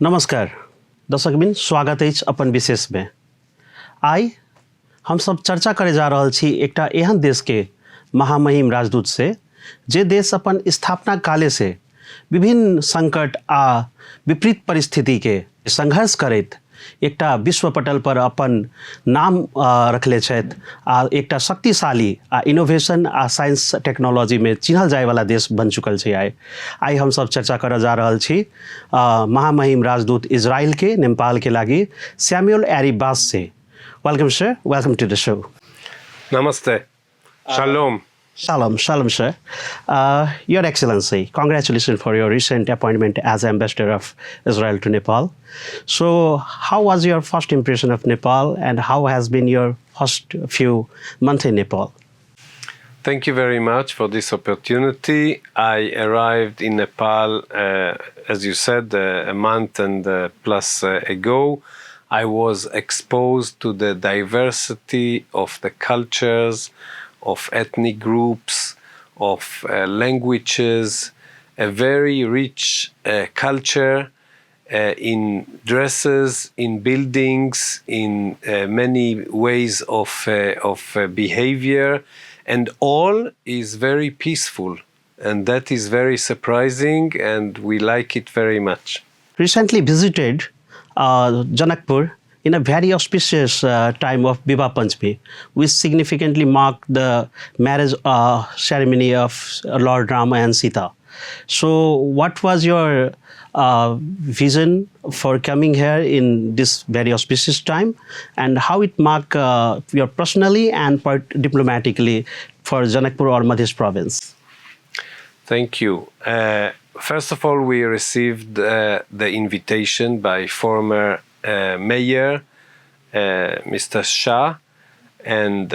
नमस्कार दर्शकबिन, स्वागत अछि अपन विशेष में। आइ हम सब चर्चा करे जा रहल छी एकटा एहन देश के महामहिम राजदूत से, जे देश अपन स्थापना काले से विभिन्न संकट आ विपरीत परिस्थिति के संघर्ष करैत एकटा विश्व पटल पर अपन नाम रखले छथि आ एकटा शक्तिशाली आ इनोवेशन आ साइंस टेक्नोलॉजी में चिन्हल जाय वाला देश बन चुकल छै। आई हम सब चर्चा करऽ जा रहल छी महामहिम राजदूत इजराइल के नेपाल के लागी सैमुअल एरी बास से। Welcome sir, welcome to the show. Namaste. Shalom. Shalom, sir. Your Excellency, congratulations for your recent appointment as Ambassador of Israel to Nepal. So, how was your first impression of Nepal, and how has been your first few months in Nepal? Thank you very much for this opportunity. I arrived in Nepal, as you said, a month and plus ago. I was exposed to the diversity of the cultures, of ethnic groups, of languages, a very rich culture in dresses, in buildings, in many ways of behavior, and all is very peaceful. And that is very surprising, and we like it very much. Recently visited Janakpur in a very auspicious time of Viva Panchami, which significantly marked the marriage ceremony of Lord Rama and Sita. So, what was your vision for coming here in this very auspicious time, and how it marked your personally and diplomatically for Janakpur or Madhya province? Thank you. First of all, we received the invitation by former mayor, Mr. Shah, and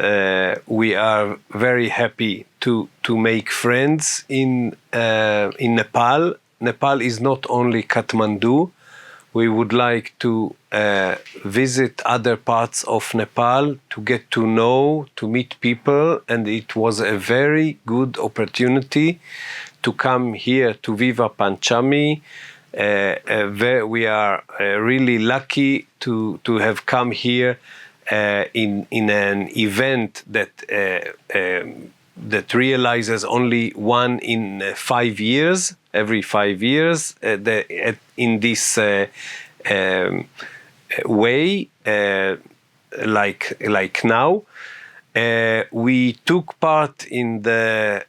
we are very happy to make friends in Nepal. Nepal is not only Kathmandu. We would like to visit other parts of Nepal to get to know, to meet people, and it was a very good opportunity to come here to Viva Panchami. We are really lucky to have come here in an event that realizes only one in 5 years, every 5 years, in this way, like now. We took part in the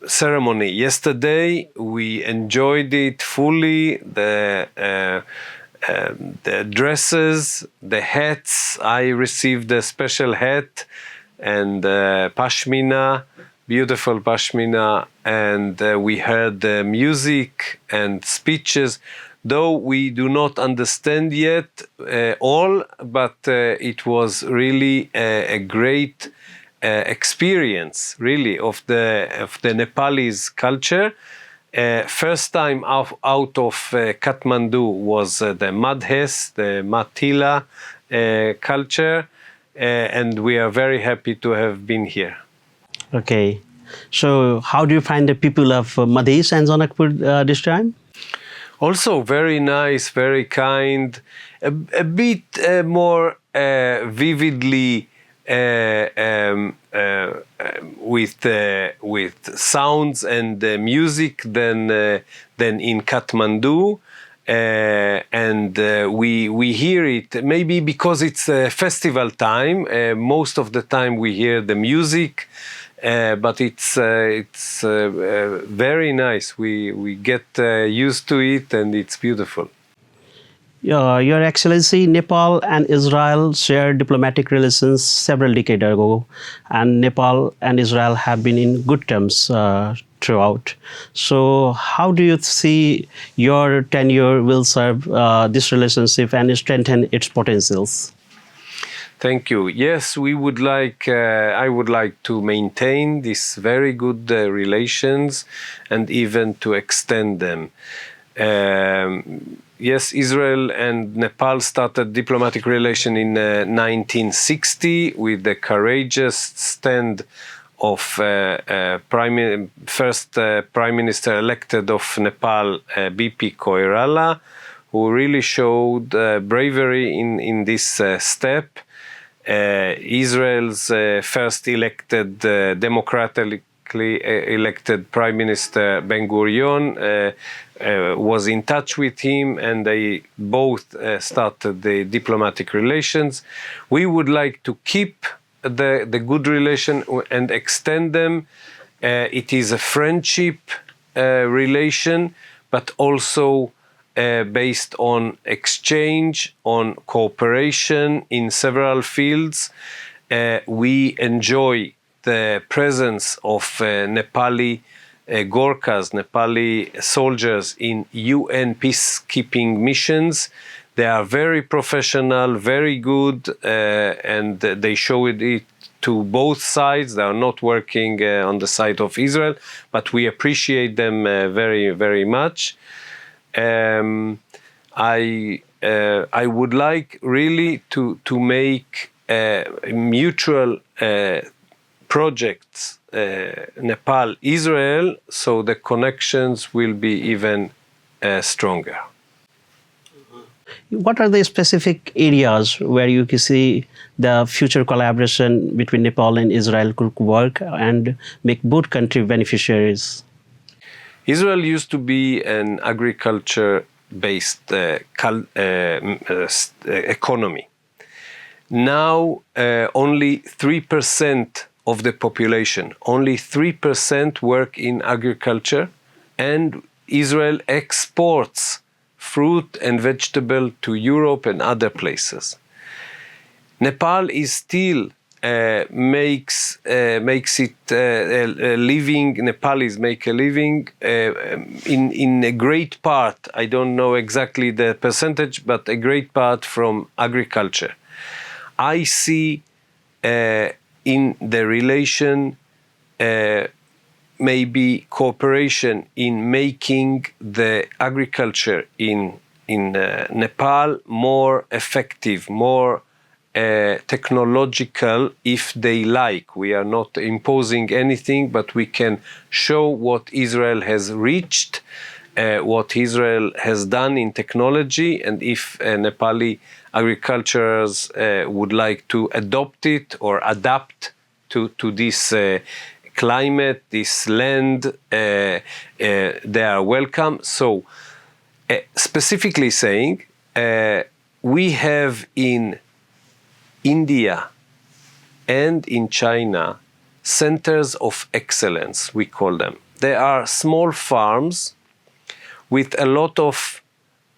ceremony yesterday. We enjoyed it fully. The dresses, the hats. I received a special hat and pashmina, beautiful pashmina, and we heard the music and speeches. Though we do not understand yet all, but it was really a great experience, really, of the Nepalese culture. First time out of Kathmandu was the Madhes, the Matila culture, and we are very happy to have been here. Okay, so how do you find the people of Madhya and Janakpur this time? Also very nice, very kind, a bit more vividly with sounds and music than in Kathmandu, and we hear it maybe because it's a festival time. Most of the time we hear the music. But it's very nice. We get used to it, and it's beautiful. Your Excellency, Nepal and Israel shared diplomatic relations several decades ago, and Nepal and Israel have been in good terms throughout. So, how do you see your tenure will serve this relationship and strengthen its potentials? Thank you. Yes, we would like. I would like to maintain these very good relations, and even to extend them. Yes, Israel and Nepal started diplomatic relation in 1960 with the courageous stand of first Prime Minister elected of Nepal, BP Koirala, who really showed bravery in this step. Israel's first elected, democratically elected Prime Minister Ben-Gurion was in touch with him, and they both started the diplomatic relations. We would like to keep the good relation and extend them. It is a friendship relation, but also based on exchange, on cooperation in several fields. We enjoy the presence of Nepali Gorkhas, Nepali soldiers in UN peacekeeping missions. They are very professional, very good, and they show it to both sides. They are not working on the side of Israel, but we appreciate them very, very much. I would like really to make mutual projects, Nepal, Israel, so the connections will be even stronger. What are the specific areas where you can see the future collaboration between Nepal and Israel could work and make both countries beneficiaries? Israel used to be an agriculture-based economy. Now, only 3% of the population, only 3% work in agriculture, and Israel exports fruit and vegetable to Europe and other places. Nepal is still makes it a living. Nepalis make a living in a great part. I don't know exactly the percentage, but a great part from agriculture. I see in the relation maybe cooperation in making the agriculture in Nepal more effective, more technological, if they like. We are not imposing anything, but we can show what Israel has reached, what Israel has done in technology, and if Nepali agriculturers would like to adopt it or adapt to this climate, this land, they are welcome. So, specifically saying, we have in India and in China centers of excellence, we call them. They are small farms with a lot of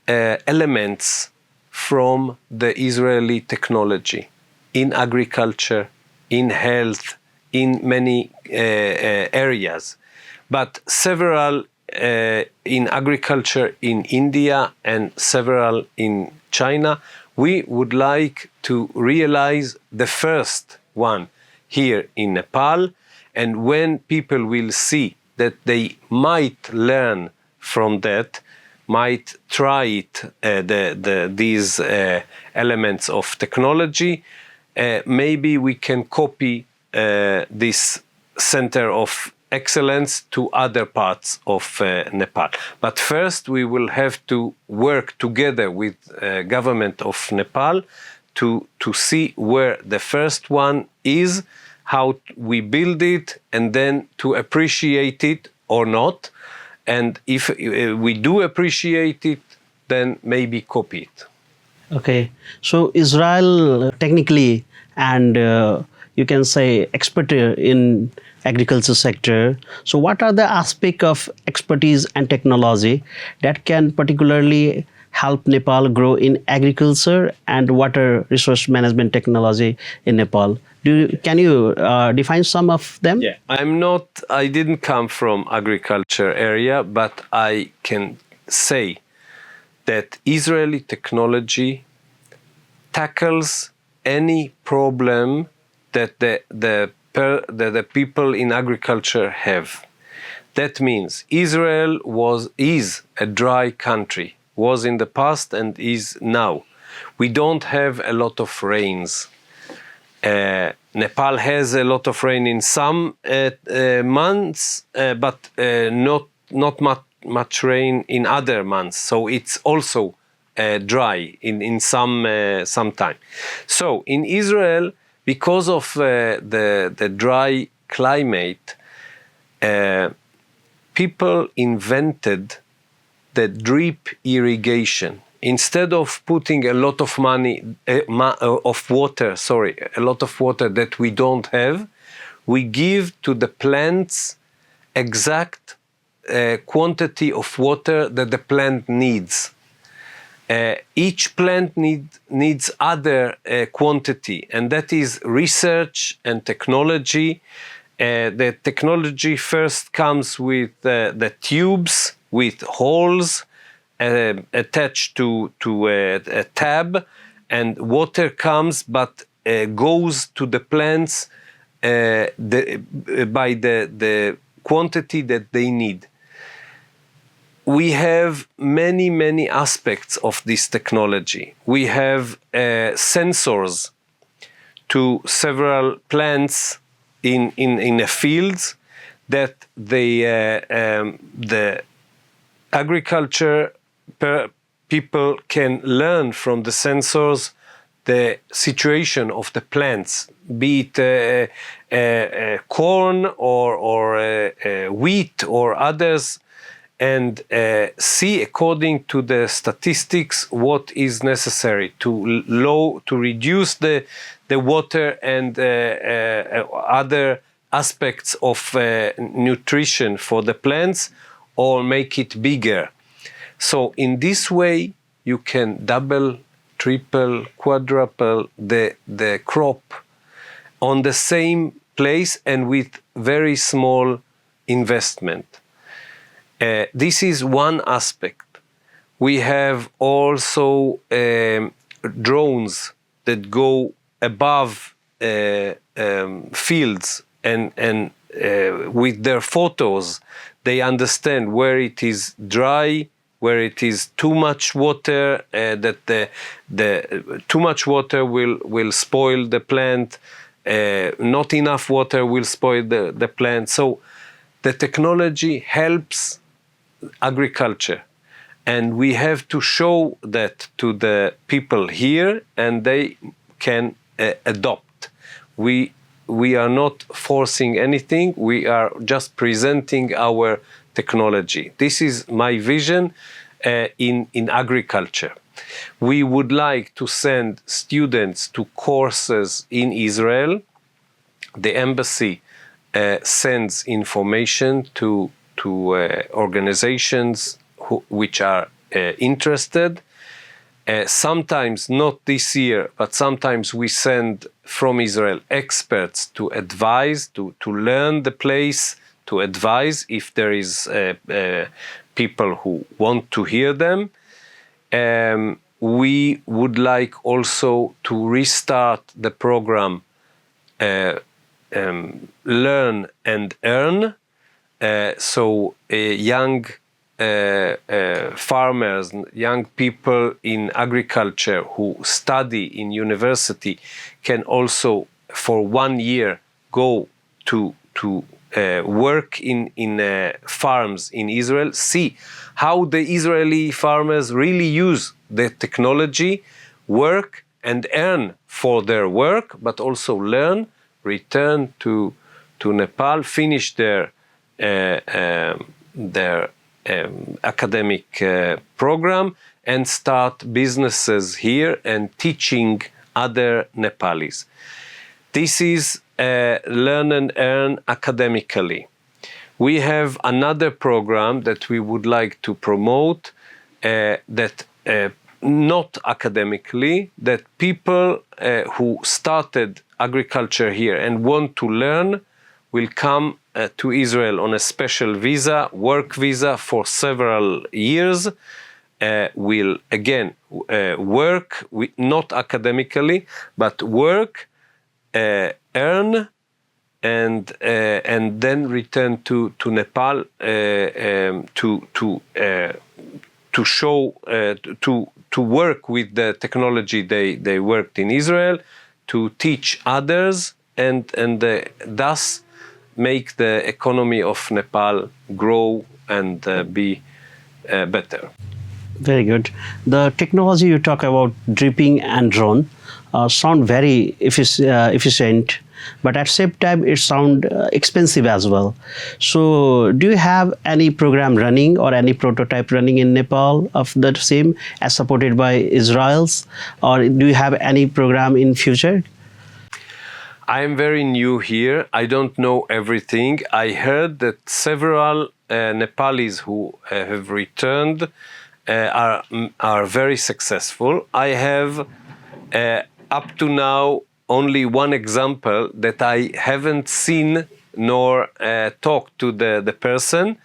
elements from the Israeli technology in agriculture, in health, in many areas. But several in agriculture in India and several in China. We would like to realize the first one here in Nepal, and when people will see that they might learn from that, might try it, these elements of technology, maybe we can copy this center of excellence to other parts of Nepal. But first we will have to work together with government of Nepal to see where the first one is, how we build it, and then to appreciate it or not. And if we do appreciate it, then maybe copy it. Okay, so Israel technically and you can say expert in agriculture sector. So what are the aspects of expertise and technology that can particularly help Nepal grow in agriculture and water resource management technology in Nepal? Can you define some of them? Yeah, I didn't come from agriculture area, but I can say that Israeli technology tackles any problem that the people in agriculture have. That means Israel is a dry country, was in the past and is now. We don't have a lot of rains. Nepal has a lot of rain in some months, but not much rain in other months. So it's also dry in some time. So in Israel, because of the dry climate, people invented the drip irrigation. Instead of putting a lot of water that we don't have, we give to the plants exact quantity of water that the plant needs. Each plant needs other quantity, and that is research and technology. The technology first comes with the tubes with holes attached to a tab, and water comes but goes to the plants by the quantity that they need. We have many aspects of this technology. We have sensors to several plants in a field that the agriculture people can learn from the sensors the situation of the plants, be it corn or wheat or others, and see according to the statistics what is necessary to reduce the water and other aspects of nutrition for the plants, or make it bigger. So in this way you can double, triple, quadruple the crop on the same place and with very small investment. This is one aspect. We have also drones that go above fields and with their photos they understand where it is dry, where it is too much water, that the too much water will spoil the plant, not enough water will spoil the plant. So the technology helps agriculture, and we have to show that to the people here, and they can adopt. We are not forcing anything, we are just presenting our technology. This is my vision in agriculture. We would like to send students to courses in Israel. The embassy sends information to organizations which are interested. Sometimes, not this year, but sometimes we send from Israel experts to advise, to learn the place, to advise if there is people who want to hear them. We would like also to restart the program Learn and Earn. So young farmers, young people in agriculture who study in university can also for 1 year go to work in farms in Israel, see how the Israeli farmers really use the technology, work and earn for their work, but also learn, return to Nepal, finish their academic program and start businesses here and teaching other Nepalis. This is Learn and Earn academically. We have another program that we would like to promote that not academically, that people who started agriculture here and want to learn will come to Israel on a special visa, work visa for several years, will again work, not academically, but work, earn, and then return to Nepal to show to work with the technology they worked in Israel, to teach others, and thus make the economy of Nepal grow and be better. Very good. The technology you talk about, dripping and drone, sound very efficient, but at the same time it sound expensive as well. So, do you have any program running or any prototype running in Nepal of that same as supported by Israel's, or do you have any program in future? I am very new here. I don't know everything. I heard that several Nepalis who have returned are very successful. I have up to now only one example that I haven't seen nor talked to the person.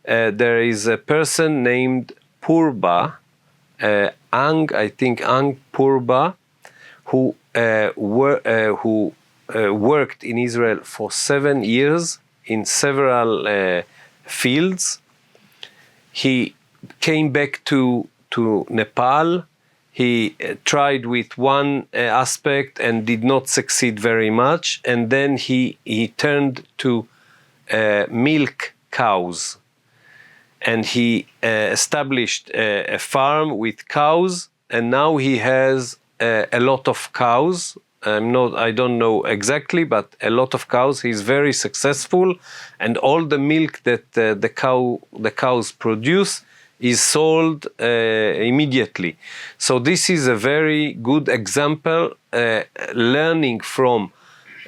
There is a person named Purba, I think Ang Purba, who worked in Israel for 7 years in several fields. He came back to Nepal. He tried with one aspect and did not succeed very much. And then he turned to milk cows. And he established a farm with cows. And now he has a lot of cows. I don't know exactly, but a lot of cows. He's very successful. And all the milk that the cows produce is sold immediately. So this is a very good example, learning from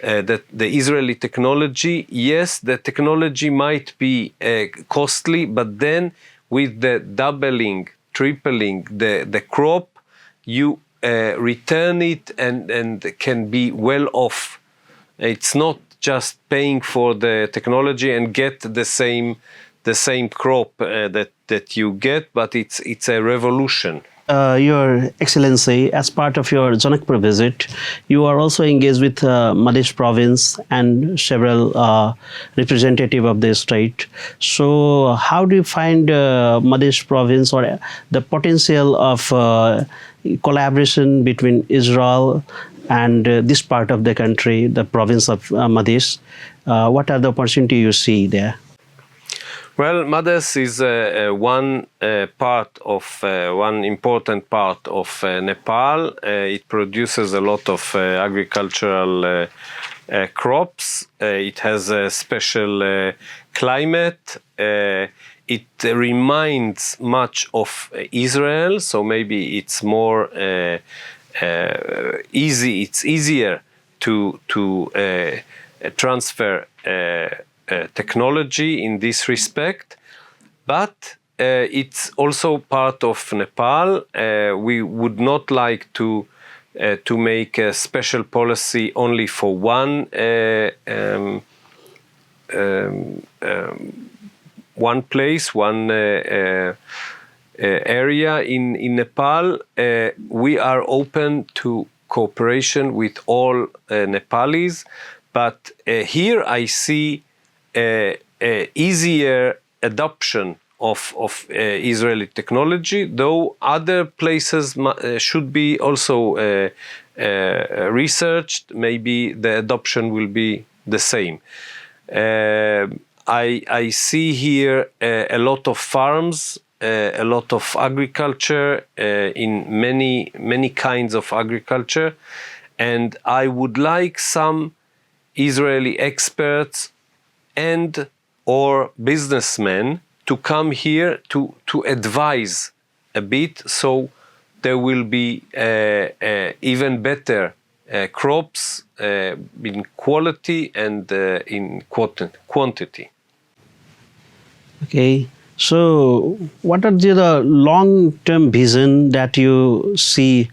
the Israeli technology. Yes, the technology might be costly, but then with the doubling, tripling the crop, you return it and can be well off. It's not just paying for the technology and get the same crop that you get, but it's a revolution. Your Excellency, as part of your Janakpur visit, you are also engaged with Madhya province and several representatives of the state. So, how do you find Madhya province or the potential of collaboration between Israel and this part of the country, the province of Madhya? What are the opportunities you see there? Well, Madhya is one important part of Nepal. It produces a lot of agricultural crops. It has a special climate. It reminds much of Israel, so maybe it's more easy. It's easier to transfer technology in this respect, but it's also part of Nepal. We would not like to make a special policy only for one place, one area in Nepal. We are open to cooperation with all Nepalis, but here I see easier adoption of Israeli technology, though other places should be also researched. Maybe the adoption will be the same. I see here a lot of farms, a lot of agriculture, in many kinds of agriculture, and I would like some Israeli experts and or businessmen to come here to advise a bit, so there will be even better crops in quality and in quantity. Okay, so what are the long-term vision that you see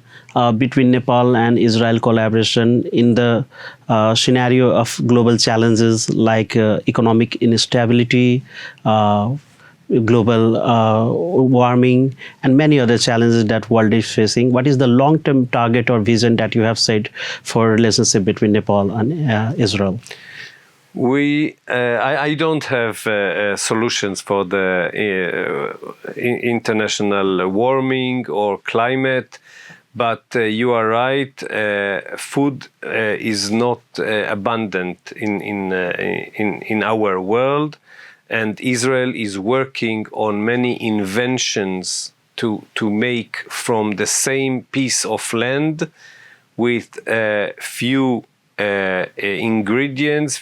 between Nepal and Israel collaboration in the scenario of global challenges like economic instability, global warming, and many other challenges that world is facing? What is the long-term target or vision that you have set for relationship between Nepal and Israel? I don't have solutions for the international warming or climate. But you are right. Food is not abundant in our world, and Israel is working on many inventions to make from the same piece of land with few ingredients,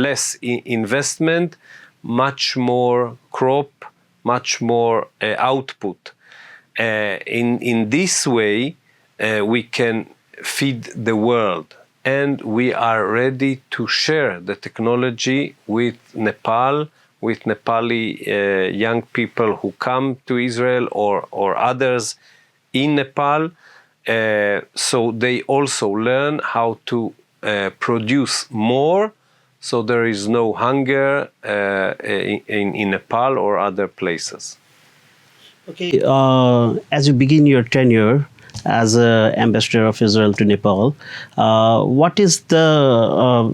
less investment, much more crop, much more output. In this way, we can feed the world, and we are ready to share the technology with Nepal, with Nepali young people who come to Israel or others in Nepal, so they also learn how to produce more, so there is no hunger in Nepal or other places. Okay, as you begin your tenure as ambassador of Israel to Nepal, what is the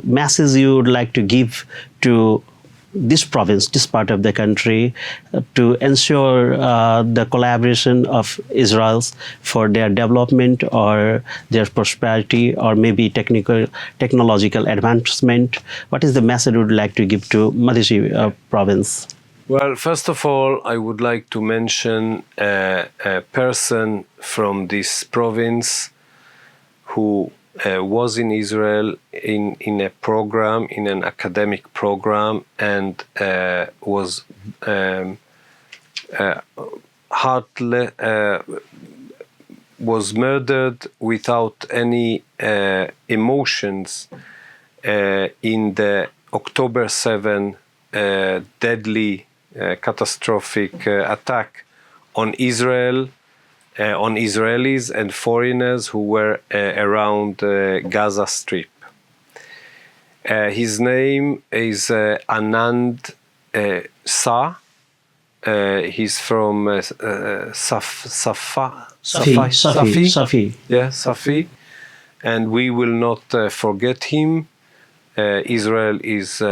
message you would like to give to this province, this part of the country, to ensure the collaboration of Israel's for their development or their prosperity or maybe technological advancement? What is the message you would like to give to Madhesi province? Well, first of all, I would like to mention a person from this province who was in Israel in a program, in an academic program, and was murdered without any emotions in the October 7 deadly catastrophic attack on Israel, on Israelis and foreigners who were around Gaza Strip. His name is Anand Sa. He's from Safi. Yeah, Safi. And we will not forget him. Israel is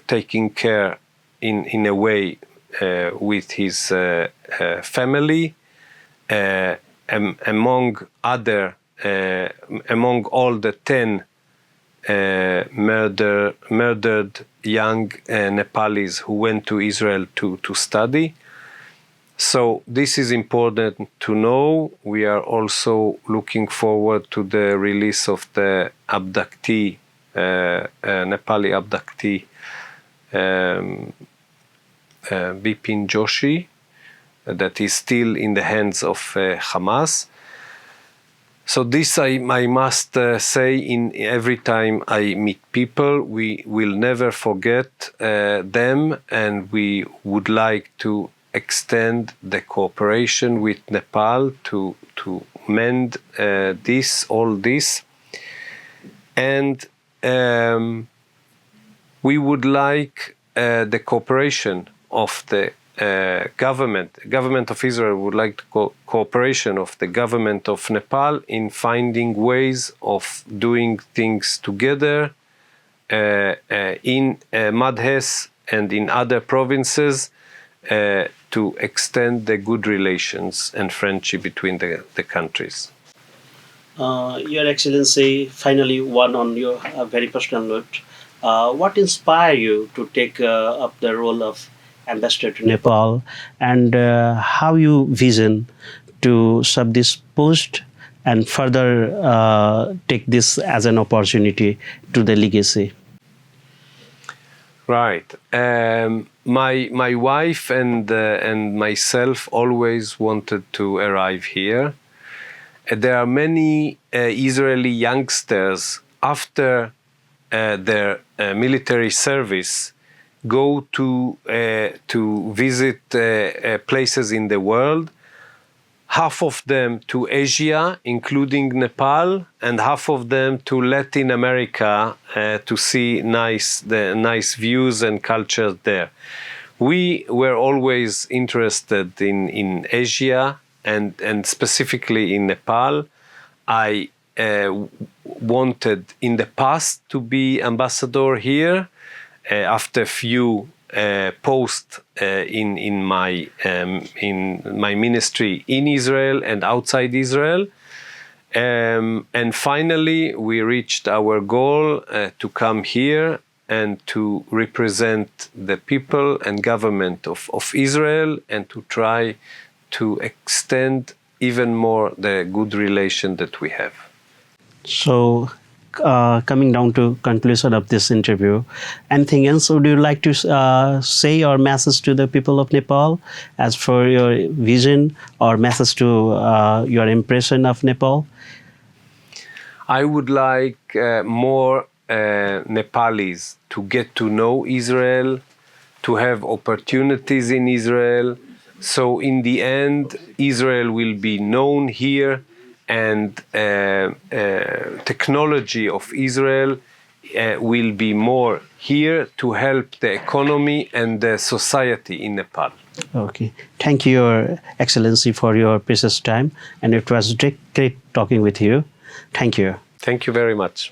taking care in a way with his family, among all the 10 murdered young Nepalis who went to Israel to study. So this is important to know. We are also looking forward to the release of the abductee, Nepali abductee, Bipin Joshi, that is still in the hands of Hamas. So this I must say in every time I meet people, we will never forget them, and we would like to extend the cooperation with Nepal to mend all this. And we would like the cooperation of the government of Israel would like cooperation of the government of Nepal in finding ways of doing things together in Madhes and in other provinces to extend the good relations and friendship between the countries. Your Excellency, finally, one on your very personal note. What inspired you to take up the role of ambassador to Nepal, and how you vision to serve this post and further take this as an opportunity to the legacy? Right. My wife and myself always wanted to arrive here. There are many Israeli youngsters after their military service go to visit places in the world. Half of them to Asia, including Nepal, and half of them to Latin America to see the nice views and culture there. We were always interested in Asia and specifically in Nepal. I wanted in the past to be ambassador here after few posts in my ministry in Israel and outside Israel. And finally, we reached our goal to come here and to represent the people and government of Israel and to try to extend even more the good relation that we have. So, coming down to conclusion of this interview, anything else would you like to say or message to the people of Nepal as for your vision or message to your impression of Nepal? I would like more Nepalis to get to know Israel, to have opportunities in Israel. So in the end, Israel will be known here, and technology of Israel will be more here to help the economy and the society in Nepal. Okay. Thank you, Your Excellency, for your precious time. And it was great talking with you. Thank you. Thank you very much.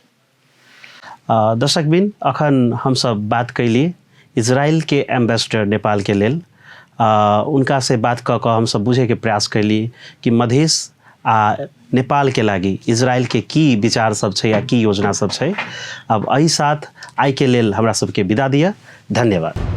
दर्शकबिन अखन हम सब बात कैली Israel के ambassador Nepal के लेल उनका से बात क हम सब बुझे के प्रयास कैली कि मधेश आ नेपाल के लागी इजराइल के की विचार सब छै या की योजना सब छै। अब एहि साथ आइ के लेल हमरा सबके विदा दिया। धन्यवाद।